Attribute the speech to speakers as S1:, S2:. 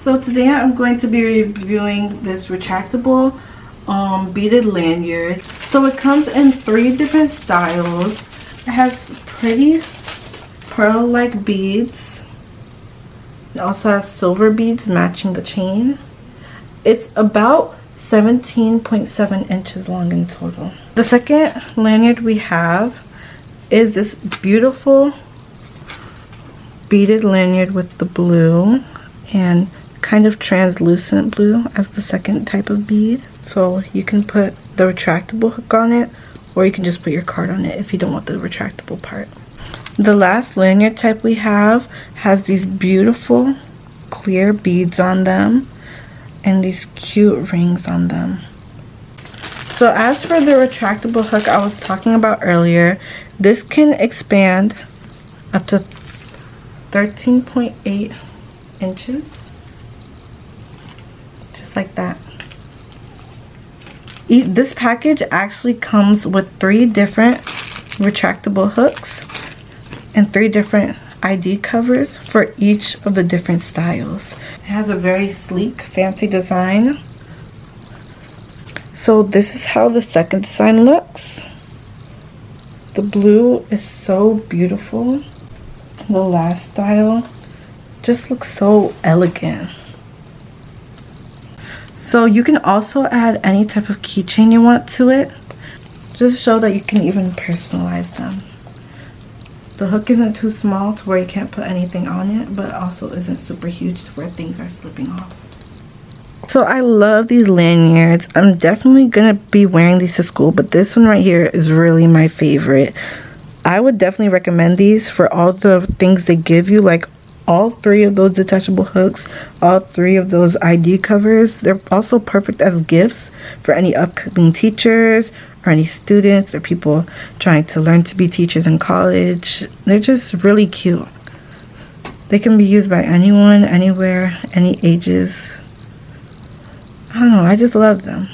S1: So today I'm going to be reviewing this retractable beaded lanyard. So it comes in 3 different styles. It has pretty pearl-like beads. It also has silver beads matching the chain. It's about 17.7 inches long in total. The second lanyard we have is this beautiful beaded lanyard with the blue and kind of translucent blue as the second type of bead. So you can put the retractable hook on it, or you can just put your card on it if you don't want the retractable part. The last lanyard type we have has these beautiful clear beads on them and these cute rings on them. So as for the retractable hook I was talking about earlier, this can expand up to 13.8 inches. Just like that. This package actually comes with 3 different retractable hooks and 3 different ID covers for each of the different styles. It has a very sleek, fancy design. So this is how the second design looks. The blue is so beautiful. The last style just looks so elegant. So you can also add any type of keychain you want to it, just show that you can even personalize them. The hook isn't too small to where you can't put anything on it, but also isn't super huge to where things are slipping off. So I love these lanyards. I'm definitely gonna be wearing these to school, but this one right here is really my favorite. I would definitely recommend these for all the things they give you, like all 3 of those detachable hooks, all 3 of those ID covers. They're also perfect as gifts for any upcoming teachers or any students or people trying to learn to be teachers in college. They're just really cute. They can be used by anyone, anywhere, any ages. I don't know, I just love them.